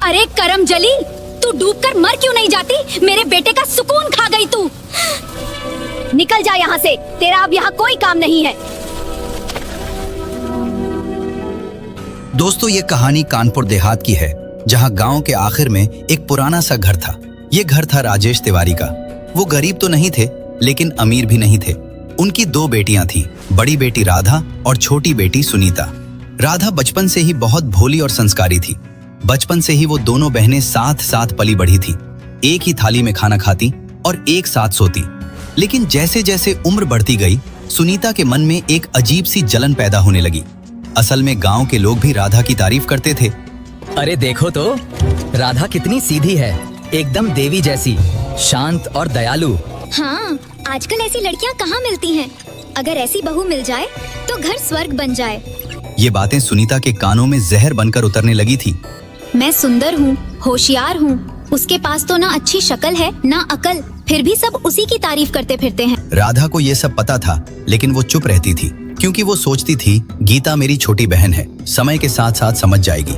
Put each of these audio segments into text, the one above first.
अरे करम जली, तू डूबकर मर क्यों नहीं जाती? मेरे बेटे का सुकून खा गई तू। निकल जा यहाँ से, तेरा अब यहाँ कोई काम नहीं है। दोस्तों, ये कहानी कानपुर देहात की है, जहाँ गांव के आखिर में एक पुराना सा घर था। ये घर था राजेश तिवारी का। वो गरीब तो नहीं थे, लेकिन अमीर भी नहीं थे। उनकी 2 बेटियां थीं, बड़ी बेटी राधा और छोटी बेटी सुनीता। राधा बचपन से ही बहुत भोली और संस्कारी थी। बचपन से ही वो दोनों बहनें साथ साथ पली बढ़ी थी। एक ही थाली में खाना खाती और एक साथ सोती। लेकिन जैसे जैसे उम्र बढ़ती गई, सुनीता के मन में एक अजीब सी जलन पैदा होने लगी। असल में गांव के लोग भी राधा की तारीफ करते थे। अरे देखो तो, राधा कितनी सीधी है, एकदम देवी जैसी, शांत और दयालु। हाँ, आजकल ऐसी लड़कियाँ कहाँ मिलती हैं? अगर ऐसी बहू मिल जाए तो घर स्वर्ग बन जाए। ये बातें सुनीता के कानों में जहर बनकर उतरने लगी थी। मैं सुंदर हूँ, होशियार हूँ, उसके पास तो ना अच्छी शक्ल है ना अकल, फिर भी सब उसी की तारीफ करते फिरते हैं। राधा को ये सब पता था, लेकिन वो चुप रहती थी, क्योंकि वो सोचती थी गीता मेरी छोटी बहन है, समय के साथ साथ समझ जाएगी।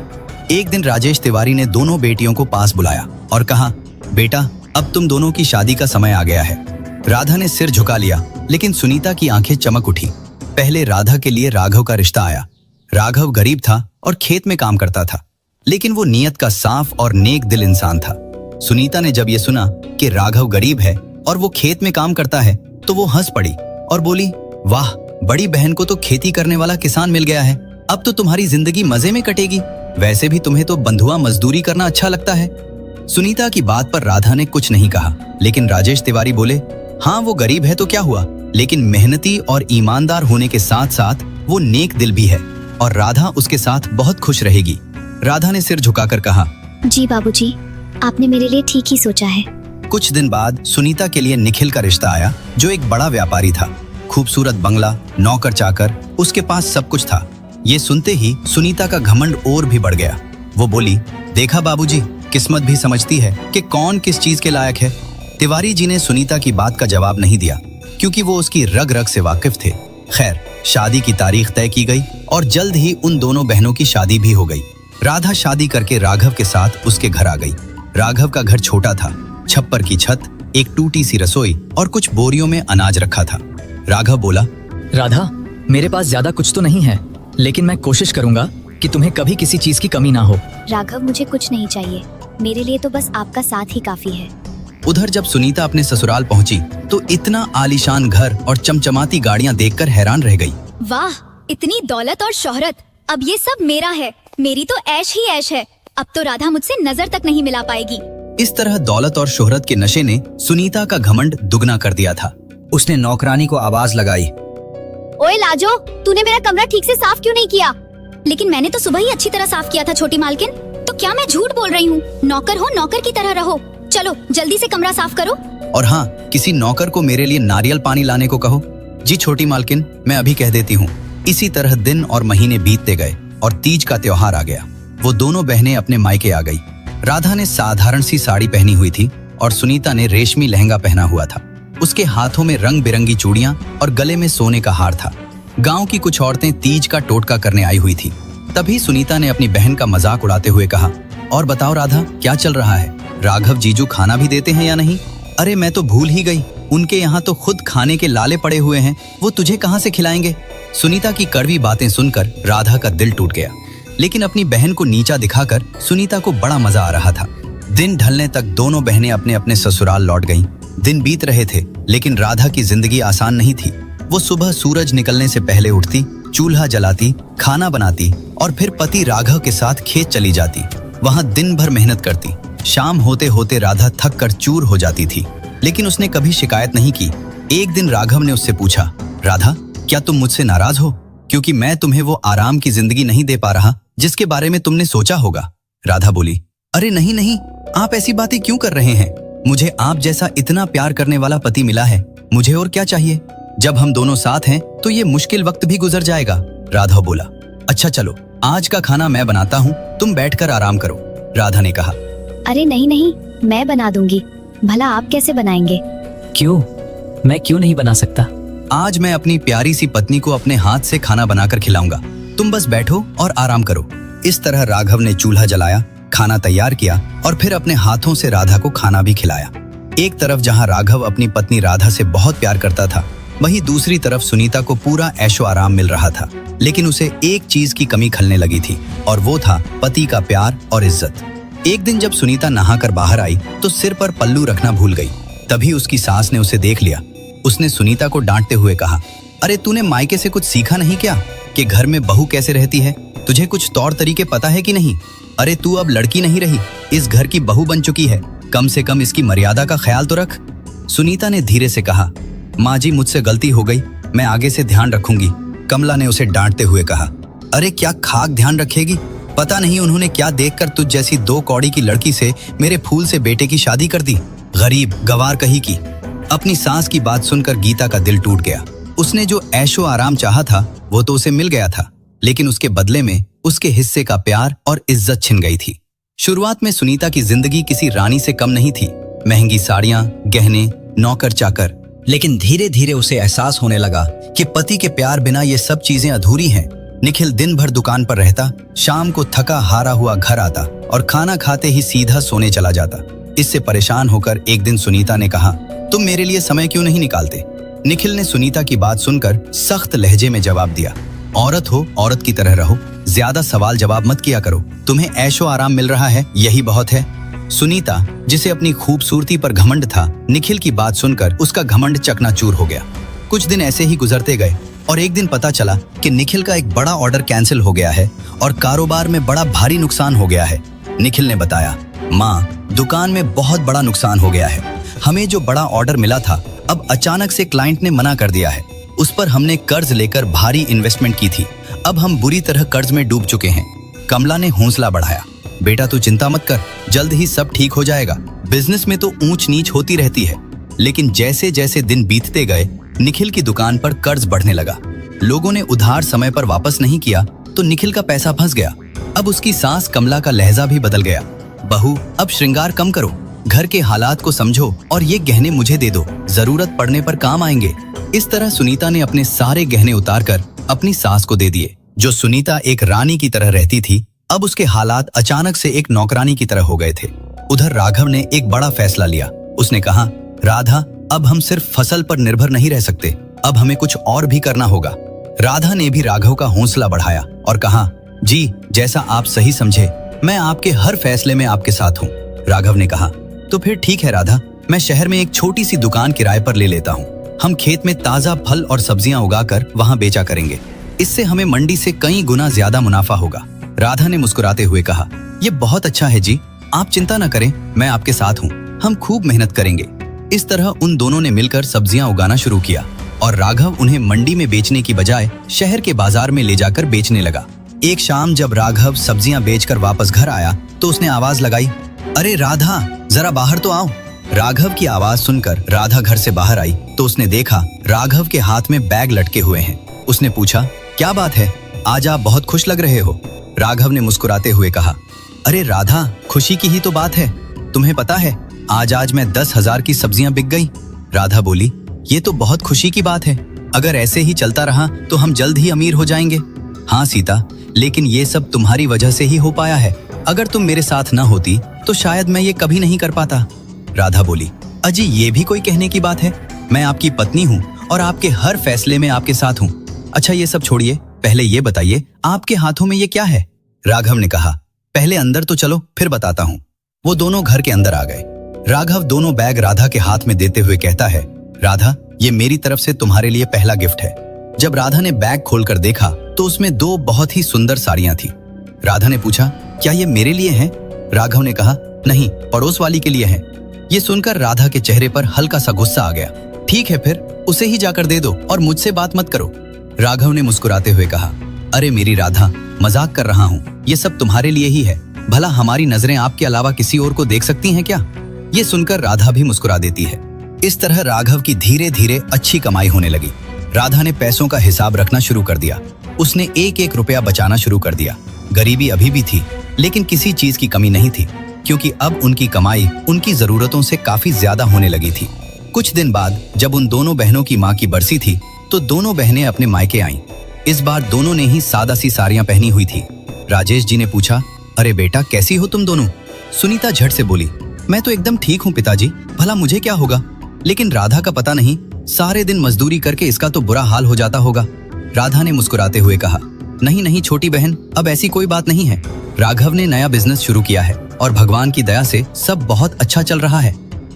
एक दिन राजेश तिवारी ने दोनों बेटियों को पास बुलाया और कहा, बेटा, अब तुम दोनों की शादी का समय आ गया है। राधा ने सिर झुका लिया, लेकिन सुनीता की आंखें चमक उठी। पहले राधा के लिए राघव का रिश्ता आया। राघव गरीब था और खेत में काम करता था, लेकिन वो नीयत का साफ और नेक दिल इंसान था। सुनीता ने जब ये सुना कि राघव गरीब है और वो खेत में काम करता है, तो वो हंस पड़ी और बोली, वाह, बड़ी बहन को तो खेती करने वाला किसान मिल गया है। अब तो तुम्हारी जिंदगी मजे में कटेगी। वैसे भी तुम्हें तो बंधुआ मजदूरी करना अच्छा लगता है। सुनीता की बात पर राधा ने कुछ नहीं कहा, लेकिन राजेश तिवारी बोले, हाँ, वो गरीब है तो क्या हुआ, लेकिन मेहनती और ईमानदार होने के साथ साथ वो नेक दिल भी है और राधा उसके साथ बहुत खुश रहेगी। राधा ने सिर झुकाकर कहा, जी बाबूजी, आपने मेरे लिए ठीक ही सोचा है। कुछ दिन बाद सुनीता के लिए निखिल का रिश्ता आया, जो एक बड़ा व्यापारी था। खूबसूरत बंगला, नौकर चाकर, उसके पास सब कुछ था। ये सुनते ही सुनीता का घमंड और भी बढ़ गया। वो बोली, देखा बाबूजी, किस्मत भी समझती है कि कौन किस चीज के लायक है। तिवारी जी ने सुनीता की बात का जवाब नहीं दिया, क्योंकि वो उसकी रग रग से वाकिफ थे। खैर, शादी की तारीख तय की गई और जल्द ही उन दोनों बहनों की शादी भी हो गई। राधा शादी करके राघव के साथ उसके घर आ गई। राघव का घर छोटा था, छप्पर की छत, एक टूटी सी रसोई और कुछ बोरियों में अनाज रखा था। राघव बोला, राधा, मेरे पास ज्यादा कुछ तो नहीं है, लेकिन मैं कोशिश करूंगा कि तुम्हें कभी किसी चीज की कमी ना हो। राघव, मुझे कुछ नहीं चाहिए, मेरे लिए तो बस आपका साथ ही काफी है। उधर जब सुनीता अपने ससुराल पहुंची, तो इतना आलीशान घर और चमचमाती गाड़ियां देखकर हैरान रह गई। वाह, इतनी दौलत और शोहरत, अब ये सब मेरा है, मेरी तो ऐश ही ऐश है। अब तो राधा मुझसे नजर तक नहीं मिला पाएगी। इस तरह दौलत और शोहरत के नशे ने सुनीता का घमंड दुगना कर दिया था। उसने नौकरानी को आवाज लगाई, ओए लाजो, तूने मेरा कमरा ठीक से साफ क्यों नहीं किया? लेकिन मैंने तो सुबह ही अच्छी तरह साफ किया था छोटी मालकिन। तो क्या मैं झूठ बोल रही हूँ? नौकर हो, नौकर की तरह रहो। चलो जल्दी से कमरा साफ करो। और हाँ, किसी नौकर को मेरे लिए नारियल पानी लाने को कहो। जी छोटी मालकिन, मैं अभी कह देती हूँ। इसी तरह दिन और महीने बीतते गए और तीज का त्योहार आ गया। वो दोनों बहनें अपने मायके आ गई। राधा ने साधारण सी साड़ी पहनी हुई थी और सुनीता ने रेशमी लहंगा पहना हुआ था। उसके हाथों में रंग बिरंगी चूड़ियां और गले में सोने का हार था। गांव की कुछ औरतें तीज का टोटका करने आई हुई थी। तभी सुनीता ने अपनी बहन का मजाक उड़ाते हुए कहा, और बताओ राधा, क्या चल रहा है? राघव जीजू खाना भी देते हैं या नहीं? अरे मैं तो भूल ही गई, उनके यहाँ तो खुद खाने के लाले पड़े हुए हैं, वो तुझे कहाँ से खिलाएंगे? सुनीता की कड़वी बातें सुनकर राधा का दिल टूट गया, लेकिन अपनी बहन को नीचा दिखाकर सुनीता को बड़ा मजा आ रहा था। दिन ढलने तक दोनों बहनें अपने अपने ससुराल लौट गईं। दिन बीत रहे थे, लेकिन राधा की जिंदगी आसान नहीं थी। वो सुबह सूरज निकलने से पहले उठती, चूल्हा जलाती, खाना बनाती और फिर पति राघव के साथ खेत चली जाती। वहां दिन भर मेहनत करती। शाम होते होते राधा थक कर चूर हो जाती थी, लेकिन उसने कभी शिकायत नहीं की। एक दिन राघव ने उससे पूछा, राधा, क्या तुम मुझसे नाराज हो, क्योंकि मैं तुम्हें वो आराम की जिंदगी नहीं दे पा रहा जिसके बारे में तुमने सोचा होगा? राधा बोली, अरे नहीं नहीं, आप ऐसी बातें क्यों कर रहे हैं? मुझे आप जैसा इतना प्यार करने वाला पति मिला है, मुझे और क्या चाहिए? जब हम दोनों साथ हैं तो ये मुश्किल वक्त भी गुजर जाएगा। राधा बोला, अच्छा चलो, आज का खाना मैं बनाता हूँ, तुम बैठकर आराम करो। राधा ने कहा, अरे नहीं नहीं, मैं बना दूंगी। भला आप कैसे बनाएंगे? क्यों, मैं क्यों नहीं बना सकता? आज मैं अपनी प्यारी सी पत्नी को अपने हाथ से खाना बनाकर खिलाऊंगा, तुम बस बैठो और आराम करो। इस तरह राघव ने चूल्हा जलाया, खाना तैयार किया और फिर अपने हाथों से राधा को खाना भी खिलाया। एक तरफ जहां राघव अपनी पत्नी राधा से बहुत प्यार करता था, वहीं दूसरी तरफ सुनीता को पूरा ऐशो आराम मिल रहा था। लेकिन उसे एक चीज की कमी खलने लगी थी और वो था पति का प्यार और इज्जत। एक दिन जब सुनीता नहाकर बाहर आई तो सिर पर पल्लू रखना भूल गई। तभी उसकी सास ने उसे देख लिया। उसने सुनीता को डांटते हुए कहा, अरे तूने मायके से कुछ सीखा नहीं क्या कि घर में बहू कैसे रहती है? तुझे कुछ तौर तरीके पता है कि नहीं? अरे तू अब लड़की नहीं रही, इस घर की बहू बन चुकी है। कम से कम इसकी मर्यादा का ख्याल तो रख। सुनीता ने धीरे से कहा, माँ जी मुझसे गलती हो गई, मैं आगे से ध्यान रखूंगी। कमला ने उसे डांटते हुए कहा, अरे क्या खाक ध्यान रखेगी? पता नहीं उन्होंने क्या देखकर तुझ जैसी 2 कौड़ी की लड़की से मेरे फूल से बेटे की शादी कर दी। गरीब गवार कही की। अपनी सास की बात सुनकर गीता का दिल टूट गया। उसने जो ऐशो आराम चाहा था वो तो उसे मिल गया था, लेकिन उसके बदले में उसके हिस्से का प्यार और इज्जत छिन गई थी। शुरुआत में सुनीता की जिंदगी किसी रानी से कम नहीं थी। महंगी साड़ियां, गहने, नौकर चाकर। लेकिन धीरे धीरे उसे एहसास होने लगा कि पति के प्यार बिना ये सब चीजें अधूरी हैं। निखिल दिन भर दुकान पर रहता, शाम को थका हारा हुआ घर आता और खाना खाते ही सीधा सोने चला जाता। इससे परेशान होकर एक दिन सुनीता ने कहा, तुम मेरे लिए समय क्यों नहीं निकालते? निखिल ने सुनीता की बात सुनकर सख्त लहजे में जवाब दिया, औरत हो औरत की तरह रहो, ज्यादा सवाल जवाब मत किया करो। तुम्हें ऐशो आराम मिल रहा है, यही बहुत है। सुनीता, जिसे अपनी खूबसूरती पर घमंड था, निखिल की बात सुनकर उसका घमंड चकनाचूर हो गया। कुछ दिन ऐसे ही गुजरते गए और एक दिन पता चला कि निखिल का एक बड़ा ऑर्डर कैंसिल हो गया है और कारोबार में बड़ा भारी नुकसान हो गया है। निखिल ने बताया, माँ, दुकान में बहुत बड़ा नुकसान हो गया है। हमें जो बड़ा ऑर्डर मिला था, अब अचानक से क्लाइंट ने मना कर दिया है। उस पर हमने कर्ज लेकर भारी इन्वेस्टमेंट की थी। अब हम बुरी तरह कर्ज में डूब चुके हैं। कमला ने हौसला बढ़ाया, बेटा तू चिंता मत कर, जल्द ही सब ठीक हो जाएगा। बिजनेस में तो ऊंच नीच होती रहती है। लेकिन जैसे जैसे दिन बीतते गए, निखिल की दुकान पर कर्ज बढ़ने लगा। लोगों ने उधार समय पर वापस नहीं किया तो निखिल का पैसा फंस गया। अब उसकी सास कमला का लहजा भी बदल गया। बहू, अब श्रृंगार कम करो, घर के हालात को समझो और ये गहने मुझे दे दो, जरूरत पड़ने पर काम आएंगे। इस तरह सुनीता ने अपने सारे गहने उतारकर अपनी सास को दे दिए। जो सुनीता एक रानी की तरह रहती थी, अब उसके हालात अचानक से एक नौकरानी की तरह हो गए थे। उधर राघव ने एक बड़ा फैसला लिया। उसने कहा, राधा, अब हम सिर्फ फसल पर निर्भर नहीं रह सकते, अब हमें कुछ और भी करना होगा। राधा ने भी राघव का हौसला बढ़ाया और कहा, जी जैसा आप सही समझे, मैं आपके हर फैसले में आपके साथ हूँ। राघव ने कहा, तो फिर ठीक है राधा, मैं शहर में एक छोटी सी दुकान किराए पर ले लेता हूँ। हम खेत में ताजा फल और सब्जियां उगाकर वहाँ बेचा करेंगे। इससे हमें मंडी से कई गुना ज्यादा मुनाफा होगा। राधा ने मुस्कुराते हुए कहा, ये बहुत अच्छा है जी, आप चिंता न करें, मैं आपके साथ हूँ, हम खूब मेहनत करेंगे। इस तरह उन दोनों ने मिलकर सब्जियां उगाना शुरू किया और राघव उन्हें मंडी में बेचने की बजाय शहर के बाजार में ले जाकर बेचने लगा। एक शाम जब राघव सब्जियां बेचकर वापस घर आया तो उसने आवाज लगाई, अरे राधा, जरा बाहर तो आओ। राघव की आवाज सुनकर राधा घर से बाहर आई तो उसने देखा राघव के हाथ में बैग लटके हुए हैं। उसने पूछा, क्या बात है, आज आप बहुत खुश लग रहे हो। राघव ने मुस्कुराते हुए कहा, अरे राधा, खुशी की ही तो बात है। तुम्हें पता है, आज मैं 10,000 की सब्जियां बिक गई। राधा बोली, ये तो बहुत खुशी की बात है। अगर ऐसे ही चलता रहा तो हम जल्द ही अमीर हो जाएंगे। हाँ सीता, लेकिन ये सब तुम्हारी वजह से ही हो पाया है। अगर तुम मेरे साथ न होती तो शायद मैं ये कभी नहीं कर पाता। राधा बोली, अजी ये भी कोई कहने की बात है? मैं आपकी पत्नी हूँ और आपके हर फैसले में आपके साथ हूँ। अच्छा ये सब छोड़िए, पहले ये बताइए आपके हाथों में ये क्या है? राघव ने कहा, पहले अंदर तो चलो, फिर बताता हूँ। वो दोनों घर के अंदर आ गए। राघव दोनों बैग राधा के हाथ में देते हुए कहता है, राधा, ये मेरी तरफ से तुम्हारे लिए पहला गिफ्ट है। जब राधा ने बैग खोलकर देखा तो उसमें 2 बहुत ही सुंदर साड़ियां थी। राधा ने पूछा, क्या ये मेरे लिए हैं? राघव ने कहा, नहीं, पड़ोस वाली के लिए हैं। ये सुनकर राधा के चेहरे पर हल्का सा गुस्सा आ गया। ठीक है, फिर उसे ही जाकर दे दो और मुझसे बात मत करो। राघव ने मुस्कुराते हुए कहा, अरे मेरी राधा, मजाक कर रहा हूँ, ये सब तुम्हारे लिए ही है। भला हमारी नजरें आपके अलावा किसी और को देख सकती हैं क्या? ये सुनकर राधा भी मुस्कुरा देती है। इस तरह राघव की धीरे धीरे अच्छी कमाई होने लगी। राधा ने पैसों का हिसाब रखना शुरू कर दिया। उसने एक एक रुपया बचाना शुरू कर दिया। गरीबी अभी भी थी, लेकिन किसी चीज की कमी नहीं थी, क्योंकि अब उनकी कमाई उनकी जरूरतों से काफी ज्यादा होने लगी थी। कुछ दिन बाद जब उन दोनों बहनों की माँ की बरसी थी तो दोनों बहनें अपने मायके आईं। इस बार दोनों ने ही सादा सी साड़ियां पहनी हुई थी। राजेश जी ने पूछा, अरे बेटा, कैसी हो तुम दोनों? सुनीता झट से बोली। मैं तो एकदम ठीक हूँ पिताजी, भला मुझे क्या होगा? लेकिन राधा का पता नहीं, सारे दिन मजदूरी करके इसका तो बुरा हाल हो जाता होगा। राधा ने मुस्कुराते हुए कहा, नहीं नहीं छोटी बहन, अब ऐसी कोई बात नहीं है। राघव ने नया बिजनेस शुरू किया है और भगवान की दया से सब बहुत अच्छा चल रहा है।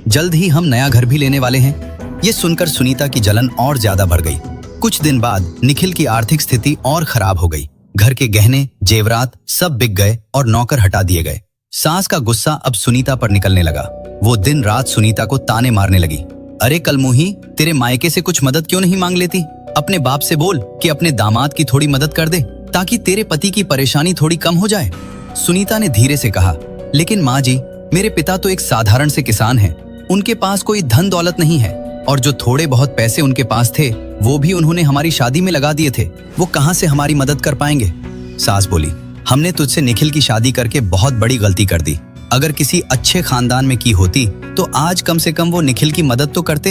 जल्द ही हम नया घर भी लेने वाले हैं। ये सुनकर सुनीता की जलन और ज्यादा बढ़ गई। कुछ दिन बाद निखिल की आर्थिक स्थिति और खराब हो गई। घर के गहने, जेवरात सब बिक गए और नौकर हटा दिए गए। सास का गुस्सा अब सुनीता पर निकलने लगा। वो दिन रात सुनीता को ताने मारने लगी। अरे कलमुही, तेरे मायके से कुछ मदद क्यों नहीं मांग लेती? अपने बाप से बोल कि अपने दामाद की थोड़ी मदद कर दे, ताकि तेरे पति की परेशानी थोड़ी कम हो जाए। सुनीता ने धीरे से कहा, लेकिन माँ जी, मेरे पिता तो एक साधारण से किसान हैं। उनके पास कोई धन दौलत नहीं है और जो थोड़े बहुत पैसे उनके पास थे वो भी उन्होंने हमारी शादी में लगा दिए थे। वो कहाँ से हमारी मदद कर पाएंगे? सास बोली, हमने तुझसे निखिल की शादी करके बहुत बड़ी गलती कर दी। अगर किसी अच्छे खानदान में की होती तो आज कम से कम वो निखिल की मदद तो करते।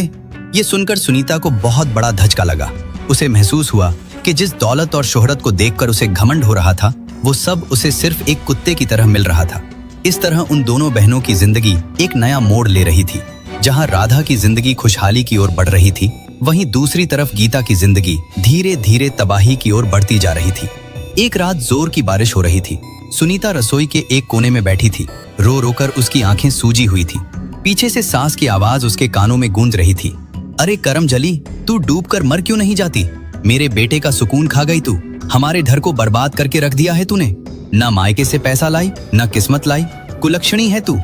ये सुनकर सुनीता को बहुत बड़ा धचका लगा। उसे महसूस हुआ कि जिस दौलत और शोहरत को देखकर उसे घमंड हो रहा था, वो सब उसे सिर्फ एक कुत्ते की तरह मिल रहा था। इस तरह उन दोनों बहनों की जिंदगी एक नया मोड़ ले रही थी। जहां राधा की जिंदगी खुशहाली की ओर बढ़ रही थी, वहीं दूसरी तरफ गीता की जिंदगी धीरे धीरे तबाही की ओर बढ़ती जा रही थी। एक रात जोर की बारिश हो रही थी। सुनीता रसोई के एक कोने में बैठी थी। रो रोकर उसकी आंखें सूजी हुई थी। पीछे से सास की आवाज उसके कानों में गूंज रही थी, अरे करमजली, तू डूबकर मर क्यों नहीं जाती? मेरे बेटे का सुकून खा गई तू। हमारे घर को बर्बाद करके रख दिया है तूने। न मायके से पैसा लाई, न किस्मत लाई, कुलक्षणी है तू।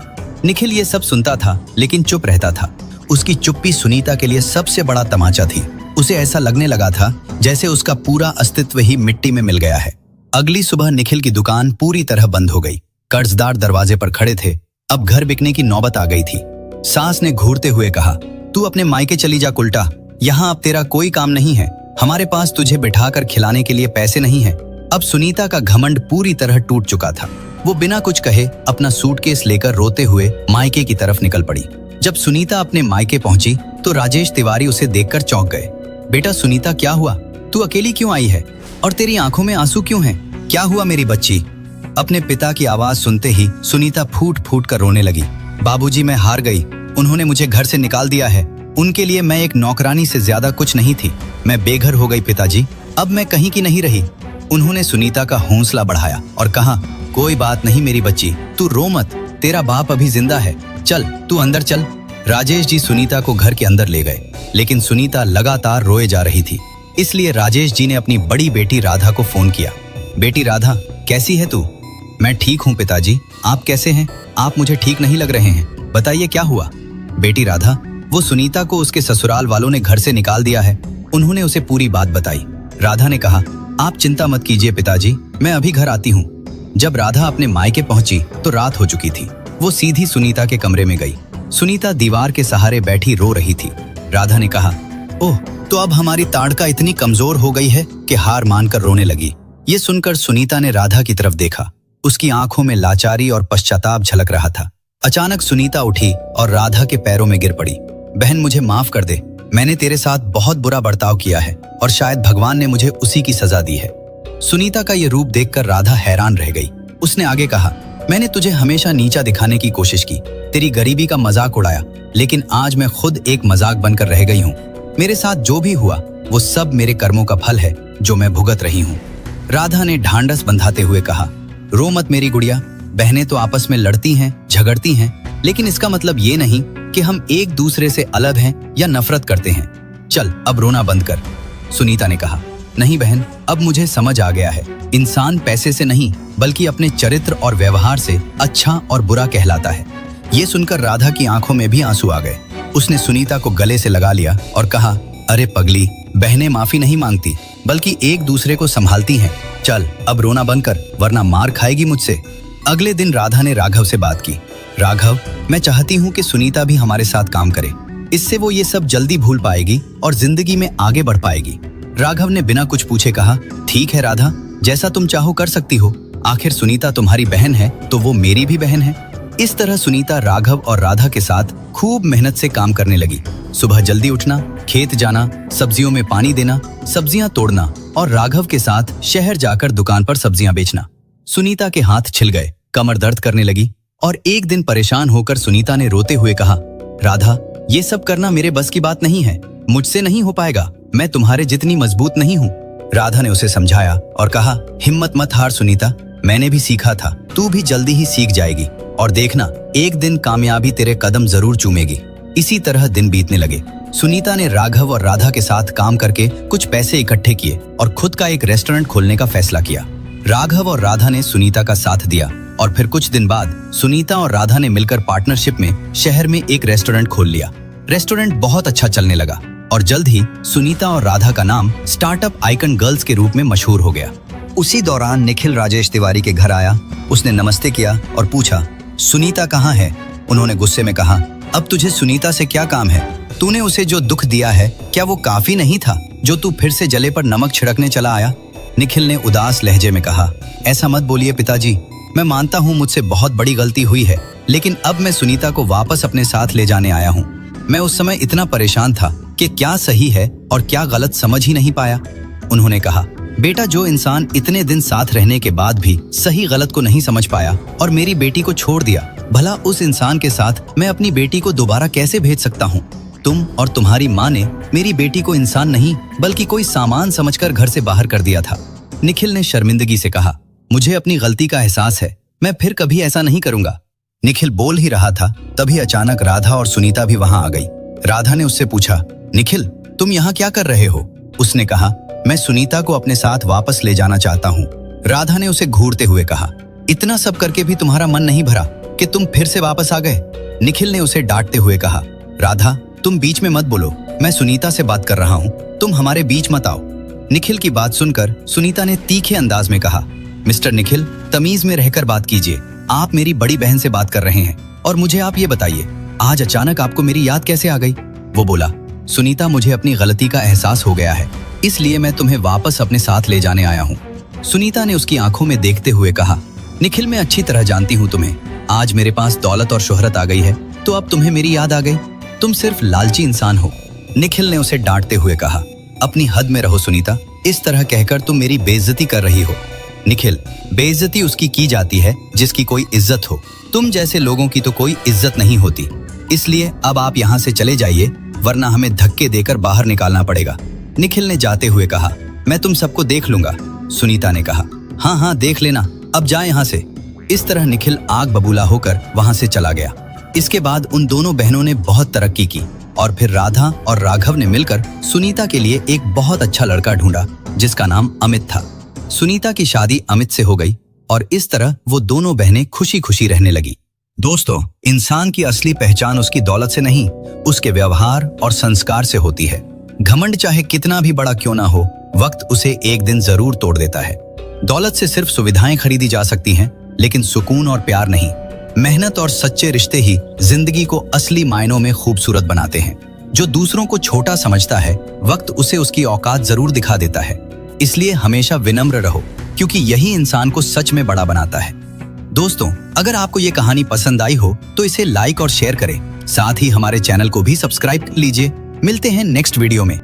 निखिल ये सब सुनता था लेकिन चुप रहता था। उसकी चुप्पी सुनीता के लिए सबसे बड़ा तमाचा थी। उसे ऐसा लगने लगा था जैसे उसका पूरा अस्तित्व ही मिट्टी में मिल गया है। अगली सुबह निखिल की दुकान पूरी तरह बंद हो गई। कर्जदार दरवाजे पर खड़े थे। अब घर बिकने की नौबत आ गई थी। सास ने घूरते हुए कहा, तू अपने मायके चली जा कुलटा, यहाँ अब तेरा कोई काम नहीं है। हमारे पास तुझे बिठाकर खिलाने के लिए पैसे नहीं है। अब सुनीता का घमंड पूरी तरह टूट चुका था। वो बिना कुछ कहे अपना सूटकेस लेकर रोते हुए मायके की तरफ निकल पड़ी। जब सुनीता अपने मायके पहुंची तो राजेश तिवारी उसे देखकर चौंक गए। बेटा सुनीता, क्या हुआ? तू अकेली क्यों आई है और तेरी आंखों में आंसू क्यों हैं? क्या हुआ मेरी बच्ची? अपने पिता की आवाज सुनते ही सुनीता फूट फूट कर रोने लगी। बाबूजी, मैं हार गई। उन्होंने मुझे घर से निकाल दिया है। उनके लिए मैं एक नौकरानी से ज्यादा कुछ नहीं थी। मैं बेघर हो गई पिताजी। अब मैं कहीं की नहीं रही। उन्होंने सुनीता का हौसला बढ़ाया और कहा, कोई बात नहीं मेरी बच्ची, तू रो मत। तेरा बाप अभी जिंदा है। चल तू अंदर चल। राजेश जी सुनीता को घर के अंदर ले गए, लेकिन सुनीता लगातार रोए जा रही थी। इसलिए राजेश जी ने अपनी बड़ी बेटी राधा को फोन किया। बेटी राधा, कैसी है तू? मैं ठीक हूँ पिताजी, आप कैसे हैं? आप मुझे ठीक नहीं लग रहे हैं, बताइए क्या हुआ? बेटी राधा, वो सुनीता को उसके ससुराल वालों ने घर से निकाल दिया है। उन्होंने उसे पूरी बात बताई। राधा ने कहा, आप चिंता मत कीजिए पिताजी, मैं अभी घर आती हूँ। जब राधा अपने मायके पहुंची तो रात हो चुकी थी। वो सीधी सुनीता के कमरे में गई। सुनीता दीवार के सहारे बैठी रो रही थी। राधा ने कहा, ओह, तो अब हमारी ताड़का इतनी कमजोर हो गई है कि हार मानकर रोने लगी। ये सुनकर सुनीता ने राधा की तरफ देखा। उसकी आंखों में लाचारी और पश्चाताप झलक रहा था। अचानक सुनीता उठी और राधा के पैरों में गिर पड़ी। बहन, मुझे माफ कर दे। मैंने तेरे साथ बहुत बुरा बर्ताव किया है और शायद भगवान ने मुझे उसी की सजा दी है। सुनीता का ये रूप देखकर राधा हैरान रह गई। उसने आगे कहा, मैंने तुझे हमेशा नीचा दिखाने की कोशिश की, तेरी गरीबी का मजाक उड़ाया, लेकिन आज मैं खुद एक मजाक बनकर रह गई हूँ। मेरे साथ जो भी हुआ वो सब मेरे कर्मों का फल है जो मैं भुगत रही हूँ। राधा ने ढांढस बंधाते हुए कहा, रो मत मेरी गुड़िया। बहनें तो आपस में लड़ती हैं, झगड़ती हैं, लेकिन इसका मतलब ये नहीं कि हम एक दूसरे से अलग हैं या नफरत करते हैं। चल अब रोना बंद कर। सुनीता ने कहा, नहीं बहन, अब मुझे समझ आ गया है, इंसान पैसे से नहीं बल्कि अपने चरित्र और व्यवहार से अच्छा और बुरा कहलाता है। ये सुनकर राधा की आंखों में भी आंसू आ गए। उसने सुनीता को गले से लगा लिया और कहा, अरे पगली, बहनें माफी नहीं मांगती बल्कि एक दूसरे को संभालती हैं। चल अब रोना बंद कर, वरना मार खाएगी मुझसे। अगले दिन राधा ने राघव से बात की। राघव, मैं चाहती हूँ कि सुनीता भी हमारे साथ काम करे। इससे वो ये सब जल्दी भूल पाएगी और जिंदगी में आगे बढ़ पाएगी। राघव ने बिना कुछ पूछे कहा, ठीक है राधा, जैसा तुम चाहो कर सकती हो। आखिर सुनीता तुम्हारी बहन है तो वो मेरी भी बहन है। इस तरह सुनीता राघव और राधा के साथ खूब मेहनत से काम करने लगी। सुबह जल्दी उठना, खेत जाना, सब्जियों में पानी देना, सब्जियां तोड़ना और राघव के साथ शहर जाकर दुकान पर सब्जियां बेचना। सुनीता के हाथ छिल गए, कमर दर्द करने लगी और एक दिन परेशान होकर सुनीता ने रोते हुए कहा, राधा, ये सब करना मेरे बस की बात नहीं है, मुझसे नहीं हो पाएगा, मैं तुम्हारे जितनी मजबूत नहीं हूँ। राधा ने उसे समझाया और कहा, हिम्मत मत हार सुनीता, मैंने भी सीखा था, तू भी जल्दी ही सीख जाएगी और देखना एक दिन कामयाबी तेरे कदम जरूर चूमेगी। इसी तरह दिन बीतने लगे। सुनीता ने राघव और राधा के साथ काम करके कुछ पैसे इकट्ठे किए और खुद का एक रेस्टोरेंट खोलने का फैसला किया। राघव और राधा ने सुनीता का साथ दिया और फिर कुछ दिन बाद सुनीता और राधा ने मिलकर पार्टनरशिप में शहर में एक रेस्टोरेंट खोल लिया। रेस्टोरेंट बहुत अच्छा चलने लगा और जल्द ही सुनीता और राधा का नाम स्टार्टअप आइकन गर्ल्स के रूप में मशहूर हो गया। उसी दौरान निखिल राजेश तिवारी के घर आया। उसने नमस्ते किया और पूछा, सुनीता कहाँ है? उन्होंने गुस्से में कहा, अब तुझे सुनीता से क्या काम है? तूने उसे जो दुख दिया है क्या वो काफी नहीं था जो तू फिर से जले पर नमक छिड़कने चला आया? निखिल ने उदास लहजे में कहा, ऐसा मत बोलिए पिताजी, मैं मानता हूँ मुझसे बहुत बड़ी गलती हुई है, लेकिन अब मैं सुनीता को वापस अपने साथ ले जाने आया हूँ। मैं उस समय इतना परेशान था कि क्या सही है और क्या गलत समझ ही नहीं पाया। उन्होंने कहा, बेटा, जो इंसान इतने दिन साथ रहने के बाद भी सही गलत को नहीं समझ पाया और मेरी बेटी को छोड़ दिया, भला उस इंसान के साथ मैं अपनी बेटी को दोबारा कैसे भेज सकता हूँ? तुम और तुम्हारी माँ ने मेरी बेटी को इंसान नहीं बल्कि कोई सामान समझकर घर से बाहर कर दिया था। निखिल ने शर्मिंदगी से कहा, मुझे अपनी गलती का एहसास है, मैं फिर कभी ऐसा नहीं करूंगा। निखिल बोल ही रहा था, तभी अचानक राधा और सुनीता भी वहां आ गई। राधा ने उससे पूछा, निखिल, तुम यहाँ क्या कर रहे हो? उसने कहा, मैं सुनीता को अपने साथ वापस ले जाना चाहता हूँ। राधा ने उसे घूरते हुए कहा, इतना सब करके भी तुम्हारा मन नहीं भरा कि तुम फिर से वापस आ गए? निखिल ने उसे डांटते हुए कहा, राधा, तुम बीच में मत बोलो, मैं सुनीता से बात कर रहा हूँ, तुम हमारे बीच मत आओ। निखिल की बात सुनकर सुनीता ने तीखे अंदाज में कहा, मिस्टर निखिल, तमीज में रहकर बात कीजिए, आप मेरी बड़ी बहन से बात कर रहे हैं और मुझे आप ये बताइए, आज अचानक आपको मेरी याद कैसे आ गई? वो बोला, सुनीता, मुझे अपनी गलती का एहसास हो गया है, इसलिए मैं तुम्हें वापस अपने साथ ले जाने आया हूँ। सुनीता ने उसकी आंखों में देखते हुए कहा, निखिल, मैं अच्छी तरह जानती हूँ तुम्हें, आज मेरे पास दौलत और शोहरत आ गई है तो अब तुम्हें मेरी याद आ गई? तुम सिर्फ लालची इंसान हो। निखिल ने उसे डांटते हुए कहा, अपनी हद में रहो सुनीता, इस तरह कहकर तुम मेरी बेइज्जती कर रही हो। निखिल, बेइज्जती उसकी की जाती है जिसकी कोई इज्जत हो, तुम जैसे लोगों की तो कोई इज्जत नहीं होती, इसलिए अब आप यहाँ से चले जाइए वरना हमें धक्के देकर बाहर निकालना पड़ेगा। निखिल ने जाते हुए कहा, मैं तुम सबको देख लूंगा। सुनीता ने कहा, हाँ हाँ देख लेना, अब जाए यहाँ से। इस तरह निखिल आग बबूला होकर वहां से चला गया। इसके बाद उन दोनों बहनों ने बहुत तरक्की की और फिर राधा और राघव ने मिलकर सुनीता के लिए एक बहुत अच्छा लड़का ढूंढा जिसका नाम अमित था। सुनीता की शादी अमित से हो गई और इस तरह वो दोनों बहनें खुशी खुशी रहने लगी। दोस्तों, इंसान की असली पहचान उसकी दौलत से नहीं, उसके व्यवहार और संस्कार से होती है। घमंड चाहे कितना भी बड़ा क्यों ना हो, वक्त उसे एक दिन जरूर तोड़ देता है। दौलत से सिर्फ सुविधाएं खरीदी जा सकती हैं, लेकिन सुकून और प्यार नहीं। मेहनत और सच्चे रिश्ते ही जिंदगी को असली मायनों में खूबसूरत बनाते हैं। जो दूसरों को छोटा समझता है, वक्त उसे उसकी औकात जरूर दिखा देता है। इसलिए हमेशा विनम्र रहो, क्योंकि यही इंसान को सच में बड़ा बनाता है। दोस्तों, अगर आपको ये कहानी पसंद आई हो तो इसे लाइक और शेयर करें। साथ ही हमारे चैनल को भी सब्सक्राइब कीजिए। मिलते हैं नेक्स्ट वीडियो में।